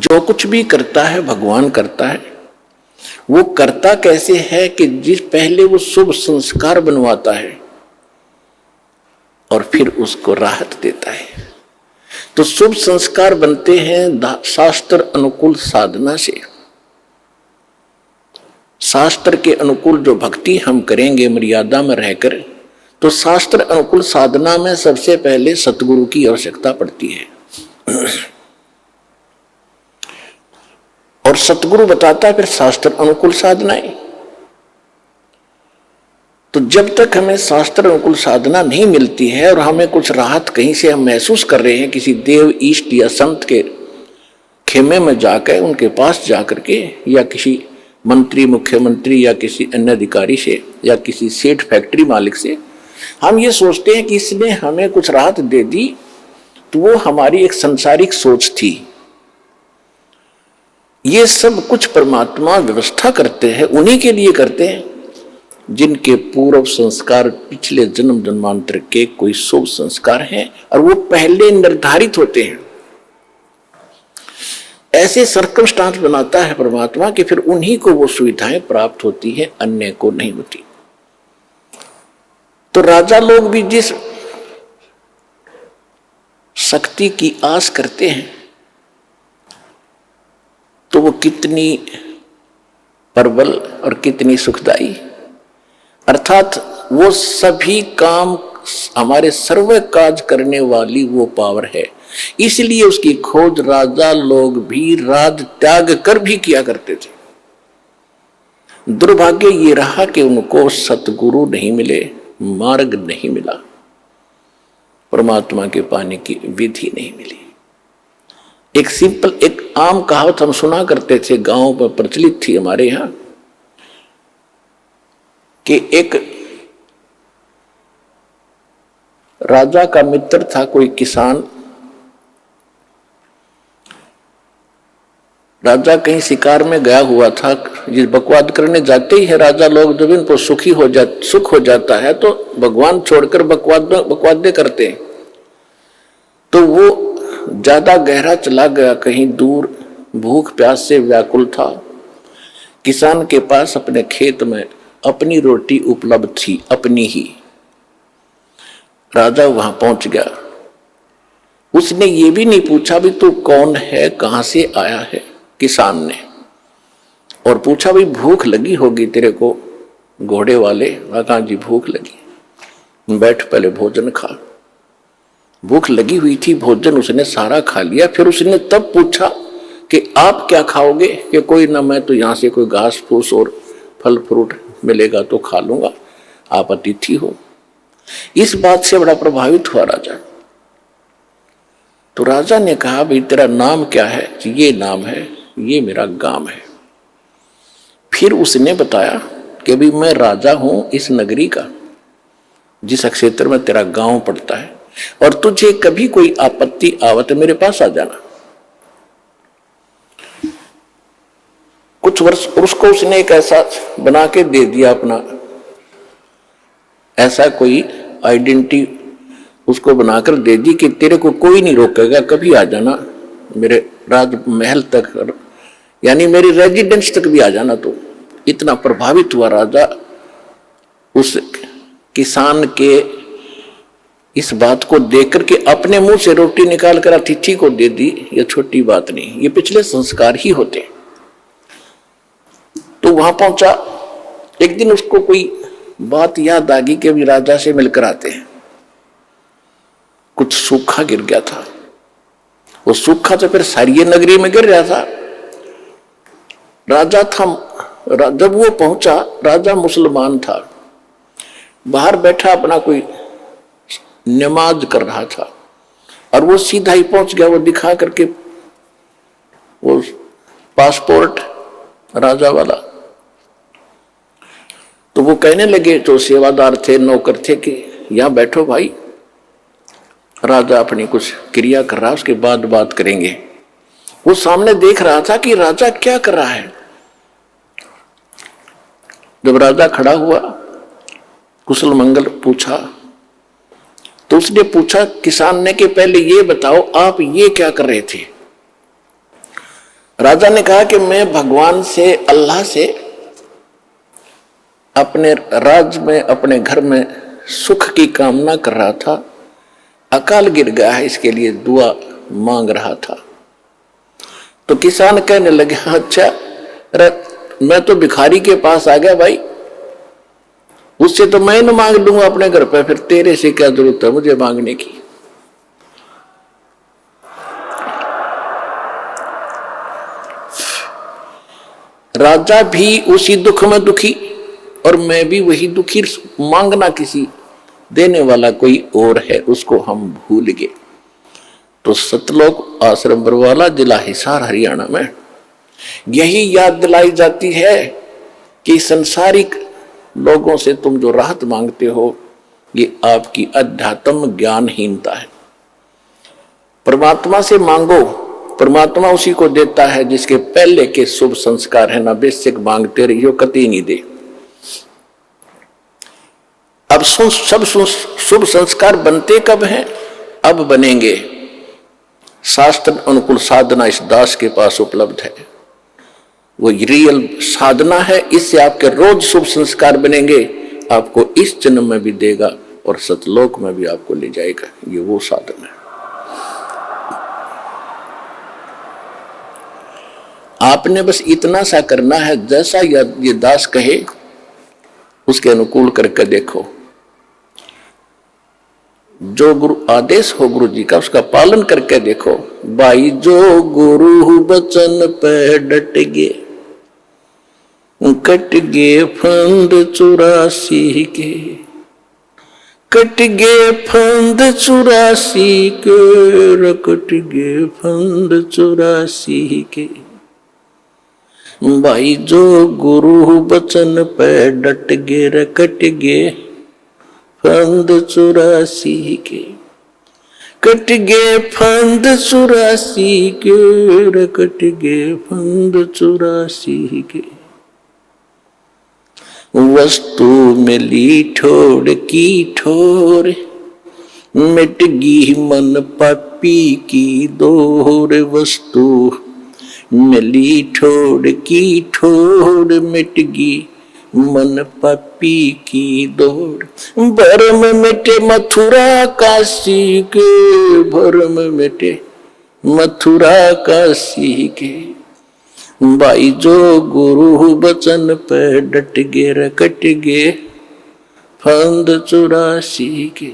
जो कुछ भी करता है भगवान करता है। वो करता कैसे है कि जिस पहले वो शुभ संस्कार बनवाता है और फिर उसको राहत देता है। तो शुभ संस्कार बनते हैं शास्त्र अनुकूल साधना से। शास्त्र के अनुकूल जो भक्ति हम करेंगे मर्यादा में रहकर, तो शास्त्र अनुकूल साधना में सबसे पहले सतगुरु की आवश्यकता पड़ती है। और सतगुरु बताता है फिर शास्त्र अनुकूल साधनाएं। तो जब तक हमें शास्त्र अनुकूल साधना नहीं मिलती है और हमें कुछ राहत कहीं से हम महसूस कर रहे हैं, किसी देव ईष्ट या संत के खेमे में जाकर, उनके पास जाकर के, या किसी मंत्री मुख्यमंत्री या किसी अन्य अधिकारी से, या किसी सेठ फैक्ट्री मालिक से, हम ये सोचते हैं कि इसने हमें कुछ राहत दे दी, तो वो हमारी एक सांसारिक सोच थी। ये सब कुछ परमात्मा व्यवस्था करते हैं, उन्हीं के लिए करते हैं जिनके पूर्व संस्कार पिछले जन्म जन्मांतर के कोई शुभ संस्कार हैं और वो पहले निर्धारित होते हैं। ऐसे सर्कमस्टांस बनाता है परमात्मा कि फिर उन्हीं को वो सुविधाएं प्राप्त होती है, अन्य को नहीं होती। तो राजा लोग भी जिस शक्ति की आस करते हैं, तो वो कितनी प्रबल और कितनी सुखदाई, अर्थात वो सभी काम हमारे सर्व काज करने वाली वो पावर है। इसलिए उसकी खोज राजा लोग भी राज त्याग कर भी किया करते थे। दुर्भाग्य ये रहा कि उनको सतगुरु नहीं मिले, मार्ग नहीं मिला, परमात्मा के पाने की विधि नहीं मिली। एक सिंपल, एक आम कहावत हम सुना करते थे, गांव में प्रचलित थी हमारे यहां, कि एक राजा का मित्र था कोई किसान। राजा कहीं शिकार में गया हुआ था, जिस बकवाद करने जाते ही है राजा लोग, जब इनको सुख हो जाता है तो भगवान छोड़कर बकवादे करते हैं। तो वो ज्यादा गहरा चला गया, कहीं दूर, भूख प्यास से व्याकुल था। किसान के पास अपने खेत में अपनी रोटी उपलब्ध थी, अपनी ही। राजा वहां पहुंच गया। उसने ये भी नहीं पूछा भी तू कौन है, कहां से आया है, किसान ने, और पूछा भी भूख लगी होगी तेरे को घोड़े वाले। कहा जी भूख लगी। बैठ पहले भोजन खा। भूख लगी हुई थी, भोजन उसने सारा खा लिया। फिर उसने तब पूछा कि आप क्या खाओगे, कि कोई ना, मैं तो यहाँ से कोई घास फूस और फल फ्रूट मिलेगा तो खा लूंगा, आप अतिथि हो। इस बात से बड़ा प्रभावित हुआ राजा। तो राजा ने कहा भाई तेरा नाम क्या है? ये नाम है, ये मेरा गांव है। फिर उसने बताया कि भाई मैं राजा हूं इस नगरी का, जिस क्षेत्र में तेरा गांव पड़ता है, और तुझे कभी कोई आपत्ति आवत मेरे पास आ जाना। कुछ वर्ष उसको उसने एक ऐसा बना के दे दिया, अपना ऐसा कोई आइडेंटिटी उसको बनाकर दे दी कि तेरे को कोई नहीं रोकेगा, कभी आ जाना मेरे राजमहल तक, यानी मेरी रेजिडेंस तक भी आ जाना। तो इतना प्रभावित हुआ राजा उस किसान के इस बात को देख करके, अपने मुंह से रोटी निकाल कर अतिथि को दे दी। ये छोटी बात नहीं, ये पिछले संस्कार ही होते हैं। तो वहां पहुंचा, एक दिन उसको कोई बात याद आ गई कि अभी राजा से मिलकर आते हैं। कुछ सूखा गिर गया था, वो सूखा तो फिर सारी नगरी में गिर रहा था। राजा था, जब वो पहुंचा, राजा मुसलमान था, बाहर बैठा अपना कोई नमाज कर रहा था, और वो सीधा ही पहुंच गया। वो दिखा करके वो पासपोर्ट राजा वाला, तो वो कहने लगे, जो सेवादार थे, नौकर थे, कि यहां बैठो भाई, राजा अपनी कुछ क्रिया कर रहा है, उसके बाद बात करेंगे। वो सामने देख रहा था कि राजा क्या कर रहा है। जब राजा खड़ा हुआ, कुशल मंगल पूछा, तो उसने पूछा किसान ने कि पहले ये बताओ आप ये क्या कर रहे थे। राजा ने कहा कि मैं भगवान से, अल्लाह से अपने राज्य में, अपने घर में सुख की कामना कर रहा था, अकाल गिर गया है इसके लिए दुआ मांग रहा था। तो किसान कहने लगे, अच्छा मैं तो भिखारी के पास आ गया भाई, उससे तो मैं न मांग लूंगा अपने घर पे, फिर तेरे से क्या जरूरत है मुझे मांगने की। राजा भी उसी दुख में दुखी और मैं भी वही दुखी, मांगना किसी देने वाला कोई और है, उसको हम भूल गए। तो सतलोक आश्रम बरवाला, जिला हिसार, हरियाणा में यही याद दिलाई जाती है कि संसारिक लोगों से तुम जो राहत मांगते हो ये आपकी अध्यात्म ज्ञानहीनता है। परमात्मा से मांगो, परमात्मा उसी को देता है जिसके पहले के शुभ संस्कार है, ना बेशक मांगते रहियो कति नहीं दे। अब सब शुभ संस्कार बनते कब हैं? अब बनेंगे। शास्त्र अनुकूल साधना इस दास के पास उपलब्ध है, वो रियल साधना है, इससे आपके रोज शुभ संस्कार बनेंगे, आपको इस जन्म में भी देगा और सतलोक में भी आपको ले जाएगा। ये वो साधना है। आपने बस इतना सा करना है, जैसा ये दास कहे उसके अनुकूल करके देखो। जो गुरु आदेश हो गुरु जी का उसका पालन करके देखो। भाई जो गुरु बचन पे डट गे, कट गे फंद 84 के, कट गे फंद 84 के, कट गे फंद 84 के। भाई जो गुरु बचन पे डट गे रे, कट गे फंद 84 के, कट गे फंद 84 के, कट गे फंद 84 के। वस्तु मिली ठोड़ की ठोर, मिट गी मन पापी की दोर। वस्तु मिली ठोड़ की ठोर, मिट गी मन पापी की दौड़। भरम मिटे मथुरा काशी के, भरम मिटे मथुरा काशी के। भाई जो गुरु बचन पे डट गे रे, कट गे फंद 84 के।